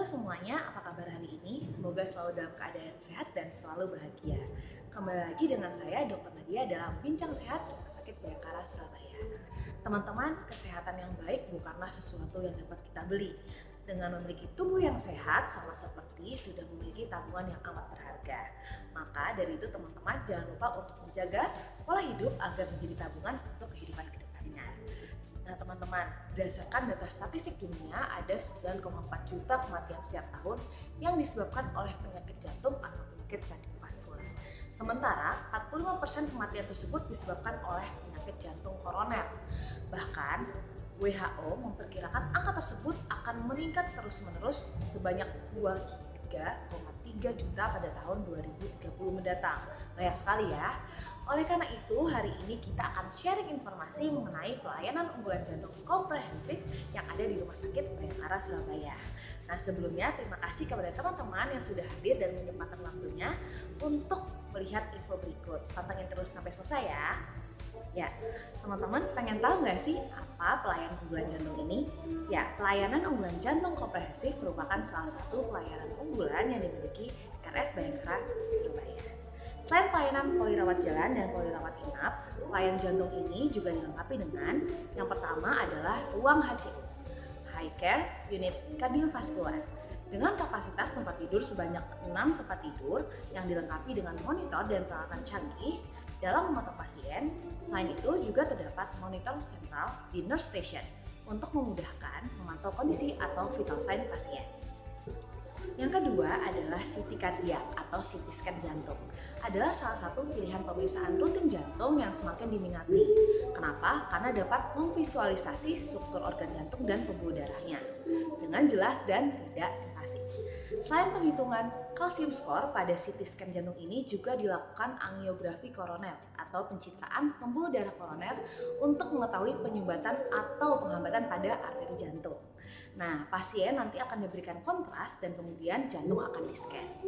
semuanya, apa kabar hari ini? Semoga selalu dalam keadaan sehat dan selalu bahagia. Kembali lagi dengan saya, Dr. Nadia dalam Bincang Sehat Rumah Sakit Bayangkara, Surabaya. Teman-teman, kesehatan yang baik bukanlah sesuatu yang dapat kita beli. Dengan memiliki tubuh yang sehat, sama seperti sudah memiliki tabungan yang amat berharga. Maka dari itu teman-teman jangan lupa untuk menjaga pola hidup agar menjadi tabungan untuk kehidupan kedepannya. Nah teman-teman, berdasarkan data statistik dunia ada 9,4 juta kematian setiap tahun yang disebabkan oleh penyakit jantung atau penyakit kardiovaskuler. Sementara 45% kematian tersebut disebabkan oleh penyakit jantung koroner. Bahkan WHO memperkirakan angka tersebut akan meningkat terus-menerus sebanyak 23,3 juta pada tahun 2030 mendatang. Banyak sekali ya. Oleh karena itu, hari ini kita akan sharing informasi mengenai pelayanan unggulan jantung komprehensif yang ada di Rumah Sakit Bayangkara, Surabaya. Nah, sebelumnya terima kasih kepada teman-teman yang sudah hadir dan menyempatkan waktunya untuk melihat info berikut. Pantengin terus sampai selesai ya. Ya, teman-teman pengen tahu nggak sih apa pelayanan unggulan jantung ini? Ya, pelayanan unggulan jantung komprehensif merupakan salah satu pelayanan unggulan yang dimiliki RS Bayangkara, Surabaya. Selain pelayanan poli rawat jalan dan poli rawat inap, pelayanan jantung ini juga dilengkapi dengan yang pertama adalah ruang HCU, High Care Unit Kardiovaskular, dengan kapasitas tempat tidur sebanyak 6 tempat tidur yang dilengkapi dengan monitor dan peralatan canggih dalam memantau pasien. Selain itu juga terdapat monitor sentral di nurse station untuk memudahkan memantau kondisi atau vital sign pasien. Yang kedua adalah CT kardiak atau CT scan jantung. Adalah salah satu pilihan pemeriksaan rutin jantung yang semakin diminati. Kenapa? Karena dapat memvisualisasi struktur organ jantung dan pembuluh darahnya dengan jelas dan tidak invasif. Selain penghitungan kalsium score, pada CT scan jantung ini juga dilakukan angiografi koroner atau pencitraan pembuluh darah koroner untuk mengetahui penyumbatan atau penghambatan pada arteri jantung. Nah, pasien nanti akan diberikan kontras dan kemudian jantung akan di-scan.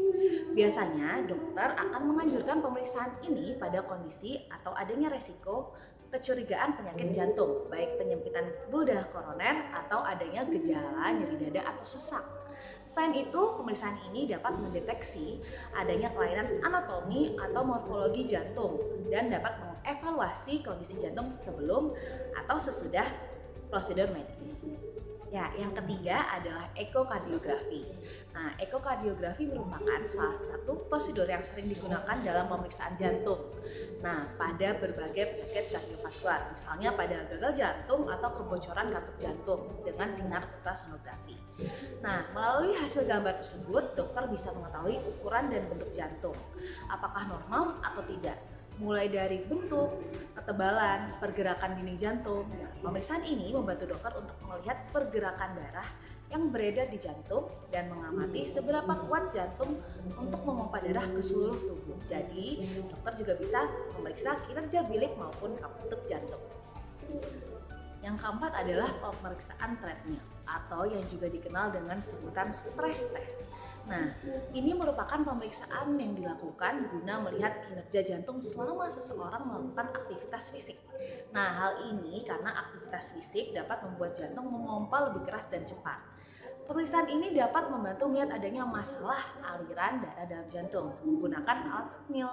Biasanya dokter akan menganjurkan pemeriksaan ini pada kondisi atau adanya resiko kecurigaan penyakit jantung, baik penyempitan pembuluh darah koroner atau adanya gejala nyeri dada atau sesak. Selain itu, pemeriksaan ini dapat mendeteksi adanya kelainan anatomi atau morfologi jantung dan dapat mengevaluasi kondisi jantung sebelum atau sesudah prosedur medis. Ya, yang ketiga adalah ekokardiografi. Nah, ekokardiografi merupakan salah satu prosedur yang sering digunakan dalam pemeriksaan jantung. Nah, pada berbagai penyakit kardiovaskular, misalnya pada gagal jantung atau kebocoran katup jantung dengan sinar ultrasonografi. Nah, melalui hasil gambar tersebut, dokter bisa mengetahui ukuran dan bentuk jantung, apakah normal atau tidak. Mulai dari bentuk, ketebalan, pergerakan dinding jantung. Pemeriksaan ini membantu dokter untuk melihat pergerakan darah yang beredar di jantung dan mengamati seberapa kuat jantung untuk memompa darah ke seluruh tubuh. Jadi, dokter juga bisa memeriksa kinerja bilik maupun katup jantung. Yang keempat adalah pemeriksaan treadmill atau yang juga dikenal dengan sebutan stress test. Nah, ini merupakan pemeriksaan yang dilakukan guna melihat kinerja jantung selama seseorang melakukan aktivitas fisik. Nah, hal ini karena aktivitas fisik dapat membuat jantung memompa lebih keras dan cepat. Pemeriksaan ini dapat membantu melihat adanya masalah aliran darah dalam jantung menggunakan alat treadmill.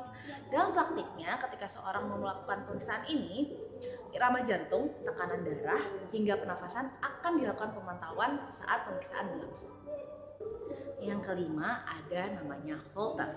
Dalam praktiknya, ketika seorang melakukan pemeriksaan ini, irama jantung, tekanan darah, hingga pernafasan akan dilakukan pemantauan saat pemeriksaan berlangsung. Yang kelima ada namanya Holter.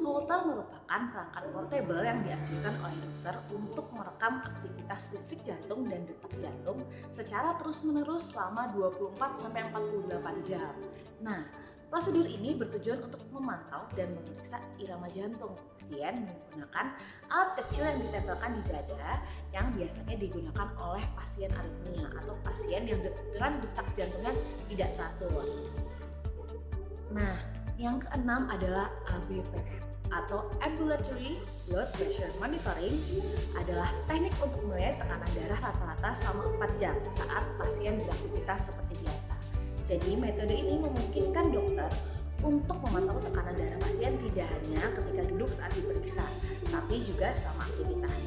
Holter merupakan perangkat portable yang dianjurkan oleh dokter untuk merekam aktivitas listrik jantung dan detak jantung secara terus-menerus selama 24-48 jam. Nah, prosedur ini bertujuan untuk memantau dan memeriksa irama jantung pasien menggunakan alat kecil yang ditempelkan di dada yang biasanya digunakan oleh pasien aritmia atau pasien yang dengan detak jantungnya tidak teratur. Nah, yang keenam adalah ABPM atau Ambulatory Blood Pressure Monitoring, adalah teknik untuk melihat tekanan darah rata-rata selama 4 jam saat pasien beraktivitas seperti biasa. Jadi metode ini memungkinkan dokter untuk memantau tekanan darah pasien tidak hanya ketika duduk saat diperiksa, tapi juga selama aktivitas.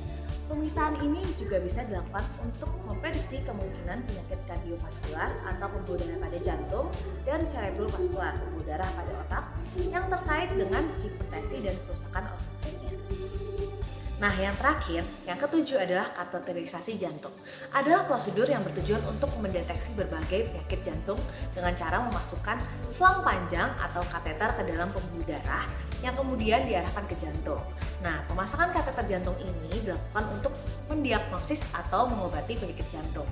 Pemisahan ini juga bisa dilakukan untuk memprediksi kemungkinan penyakit kardiovaskular atau pembuluh darah pada jantung dan cerebrovaskular, pembuluh darah pada otak, yang terkait dengan hipertensi dan kerusakan organ lainnya. Nah, yang terakhir, yang ketujuh adalah kateterisasi jantung. Adalah prosedur yang bertujuan untuk mendeteksi berbagai penyakit jantung dengan cara memasukkan selang panjang atau kateter ke dalam pembuluh darah yang kemudian diarahkan ke jantung. Nah, pemasangan kateter jantung ini dilakukan untuk mendiagnosis atau mengobati penyakit jantung.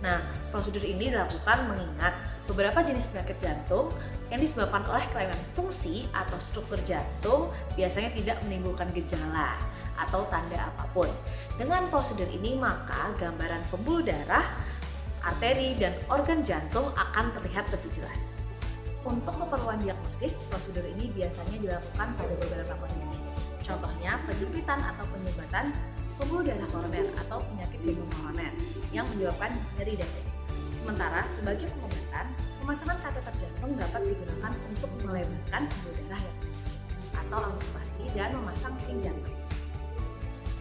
Nah, prosedur ini dilakukan mengingat beberapa jenis penyakit jantung yang disebabkan oleh kelainan fungsi atau struktur jantung biasanya tidak menimbulkan gejala atau tanda apapun. Dengan prosedur ini maka gambaran pembuluh darah, arteri, dan organ jantung akan terlihat lebih jelas. Untuk keperluan diagnosis, prosedur ini biasanya dilakukan pada beberapa kondisi. Contohnya penyempitan atau penyumbatan pembuluh darah koroner atau penyakit jantung koroner yang menyebabkan nyeri dada. Sementara sebagai pengobatan, pemasangan kateter jantung dapat digunakan untuk melebarkan pembuluh darah yang penyakit atau angioplasti dan memasang ping jantung.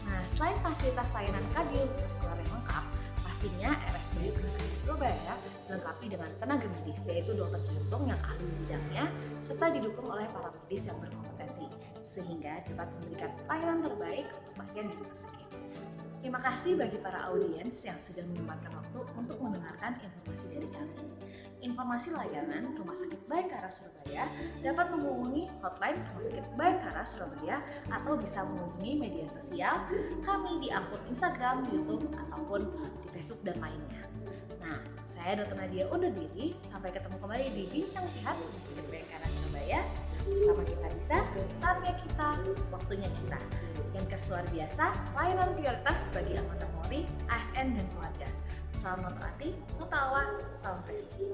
Nah, selain fasilitas layanan kardiovaskular yang lengkap, pastinya RSUD Universitas Surabaya dilengkapi dengan tenaga medis, yaitu dokter jantung yang ahli bidangnya, serta didukung oleh para medis yang berkompetensi, sehingga dapat memberikan pelayanan terbaik untuk pasien di rumah sakit. Terima kasih bagi para audiens yang sudah menyempatkan waktu untuk mendengarkan informasi dari kami. Informasi layanan Rumah Sakit Bayangkara Surabaya dapat menghubungi hotline Rumah Sakit Bayangkara Surabaya atau bisa mengunjungi media sosial kami di akun Instagram, YouTube, ataupun di Facebook dan lainnya. Nah, saya Dr. Nadia undur diri. Sampai ketemu kembali di Bincang Sehat Rumah Sakit Bayangkara Surabaya. Bersama kita bisa, saatnya kita, waktunya kita. Yang luar biasa, layanan prioritas bagi anggota Polri, ASN, dan keluarga. Salam notaati, notawa, salam presisi.